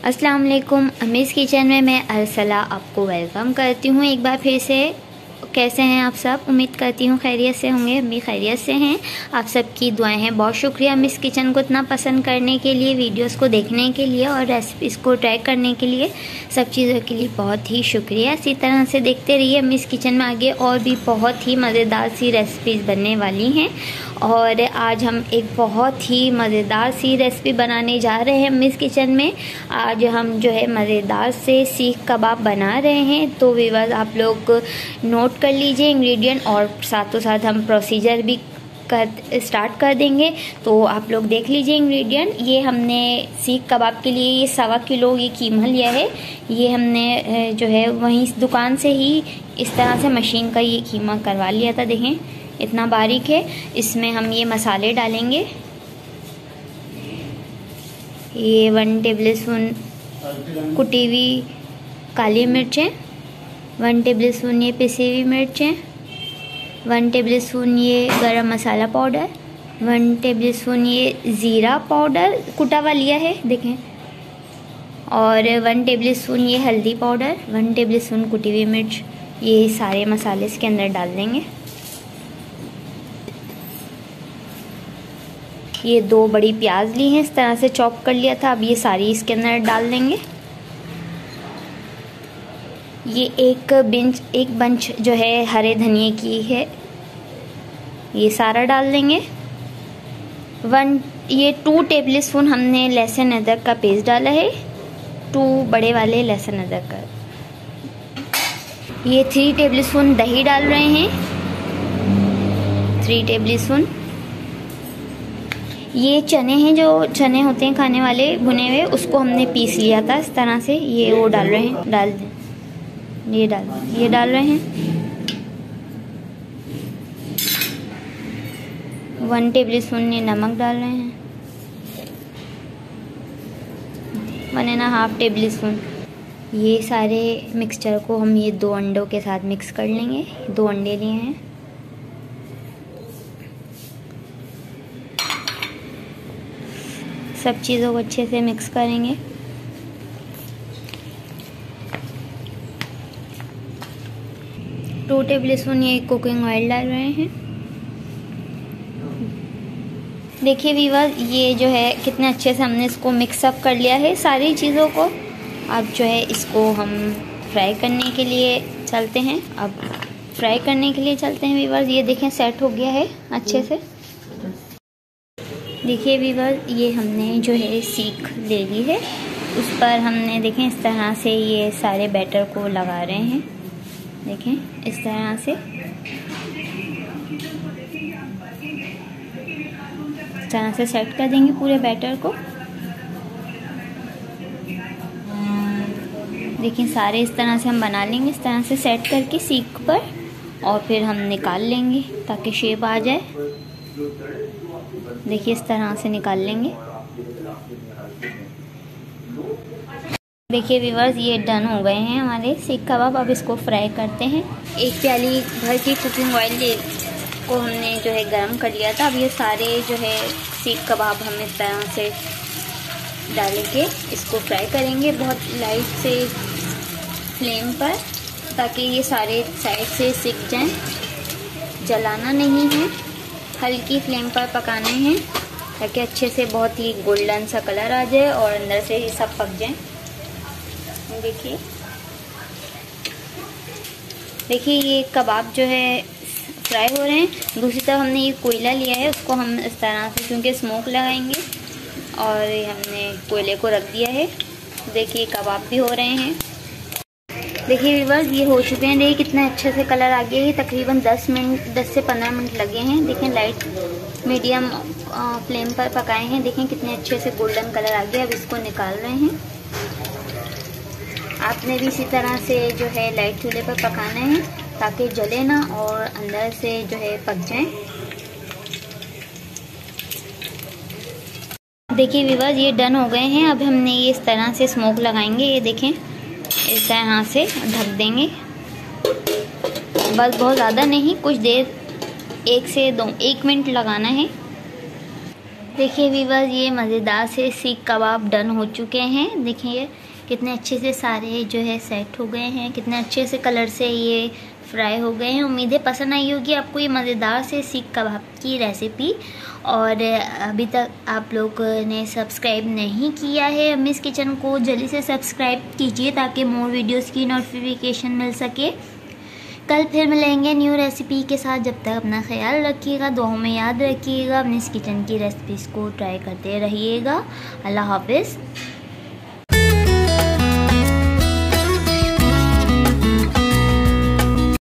अस्सलाम वालेकुम। अमीज़ किचन में मैं अरसला आपको वेलकम करती हूँ एक बार फिर से। कैसे हैं आप सब? उम्मीद करती हूँ खैरियत से होंगे। हम भी खैरियत से हैं। आप सबकी दुआएं हैं। बहुत शुक्रिया अमीज़ किचन को इतना पसंद करने के लिए, वीडियोस को देखने के लिए और रेसिपीज़ को ट्राई करने के लिए, सब चीज़ों के लिए बहुत ही शुक्रिया। इसी तरह से देखते रहिए अमीज़ किचन में। आगे और भी बहुत ही मज़ेदार सी रेसिपीज़ बनने वाली हैं और आज हम एक बहुत ही मज़ेदार सी रेसिपी बनाने जा रहे हैं अमीज़ किचन में। आज हम जो है मज़ेदार से सीख कबाब बना रहे हैं। तो व्यूअर्स आप लोग नोट कर लीजिए इंग्रेडिएंट और साथों साथ हम प्रोसीजर भी स्टार्ट कर देंगे। तो आप लोग देख लीजिए इंग्रेडिएंट। ये हमने सीख कबाब के लिए ये 1.25 किलो ये कीमा लिया है। ये हमने जो है वहीं दुकान से ही इस तरह से मशीन का ये कीमा करवा लिया था। देखें इतना बारीक है। इसमें हम ये मसाले डालेंगे। ये 1 टेबलस्पून कुटी हुई काली मिर्चें, 1 टेबलस्पून ये पिसी हुई मिर्चें, 1 टेबलस्पून ये गरम मसाला पाउडर, 1 टेबलस्पून ये ज़ीरा पाउडर कुटा हुआ लिया है देखें, और 1 टेबलस्पून ये हल्दी पाउडर, 1 टेबलस्पून कुटी हुई मिर्च। ये सारे मसाले इसके अंदर डाल देंगे। ये 2 बड़ी प्याज ली हैं, इस तरह से चॉप कर लिया था। अब ये सारी इसके अंदर डाल देंगे। ये एक बंच जो है हरे धनिए की है, ये सारा डाल देंगे। 2 टेबलस्पून हमने लहसुन अदरक का पेस्ट डाला है, 2 बड़े वाले लहसुन अदरक का। ये 3 टेबलस्पून दही डाल रहे हैं, 3 टेबलस्पून। ये चने हैं, जो चने होते हैं खाने वाले भुने हुए, उसको हमने पीस लिया था इस तरह से। ये वो डाल रहे हैं, ये डाल रहे हैं। 1 टेबलस्पून ये नमक डाल रहे हैं, 1.5 टेबलस्पून। ये सारे मिक्सचर को हम ये 2 अंडों के साथ मिक्स कर लेंगे। 2 अंडे लिए हैं। सब चीज़ों को अच्छे से मिक्स करेंगे। टू टेबलस्पून ये कुकिंग ऑयल डाल रहे हैं। देखिए व्यूअर्स, ये जो है कितने अच्छे से हमने इसको मिक्सअप कर लिया है सारी चीज़ों को। अब जो है इसको हम फ्राई करने के लिए चलते हैं। व्यूअर्स, ये देखें सेट हो गया है अच्छे से। देखिए व्यूअर्स, ये हमने जो है सीख ले ली है। उस पर हमने देखें इस तरह से ये सारे बैटर को लगा रहे हैं। देखें इस तरह से सेट कर देंगे पूरे बैटर को। देखिए सारे इस तरह से हम बना लेंगे, इस तरह से सेट करके सीख पर, और फिर हम निकाल लेंगे ताकि शेप आ जाए। देखिए इस तरह से निकाल लेंगे। देखिए व्यूअर्स, ये डन हो गए हैं हमारे सीख कबाब। अब इसको फ्राई करते हैं। 1 प्याली भर की कुकिंग ऑयल को हमने जो है गरम कर लिया था। अब ये सारे जो है सीख कबाब हम इस तरह से डाल के इसको फ्राई करेंगे बहुत लाइट से फ्लेम पर, ताकि ये सारे साइड से सिक जाएं। जलाना नहीं है, हल्की फ्लेम पर पकाने हैं ताकि अच्छे से बहुत ही गोल्डन सा कलर आ जाए और अंदर से ये सब पक जाए। देखिए ये कबाब जो है फ्राई हो रहे हैं। दूसरी तरफ हमने ये कोयला लिया है, उसको हम इस तरह से क्योंकि स्मोक लगाएंगे, और ये हमने कोयले को रख दिया है। देखिए कबाब भी हो रहे हैं। देखिए व्यूअर्स, ये हो चुके हैं। देखिए कितने अच्छे से कलर आ गया है। तकरीबन 10 से 15 मिनट लगे हैं। देखें लाइट मीडियम फ्लेम पर पकाए हैं। देखें कितने अच्छे से गोल्डन कलर आ गया। अब इसको निकाल रहे हैं। आपने भी इसी तरह से जो है लाइट चूल्हे पर पकाना है ताकि जले ना और अंदर से जो है पक जाए। देखिए व्यूअर्स, ये डन हो गए हैं। अब हमने ये इस तरह से स्मोक लगाएंगे। ये देखें इस तरह से ढक देंगे। बस बहुत ज़्यादा नहीं, कुछ देर 1 से 1 मिनट लगाना है। देखिए वीवर्स, ये मज़ेदार से सीख कबाब डन हो चुके हैं। देखिए कितने अच्छे से सारे जो है सेट हो गए हैं, कितने अच्छे से कलर से ये फ्राई हो गए हैं। उम्मीद है पसंद आई होगी आपको ये मज़ेदार से सीख कबाब की रेसिपी। और अभी तक आप लोग ने सब्सक्राइब नहीं किया है अम्मीज़ किचन को, जल्दी से सब्सक्राइब कीजिए ताकि मोर वीडियोस की नोटिफिकेशन मिल सके। कल फिर मिलेंगे न्यू रेसिपी के साथ। जब तक अपना ख्याल रखिएगा, दुआओं में याद रखिएगा, अम्मीज़ किचन की रेसिपीज़ को ट्राई करते रहिएगा। अल्लाह हाफिज़।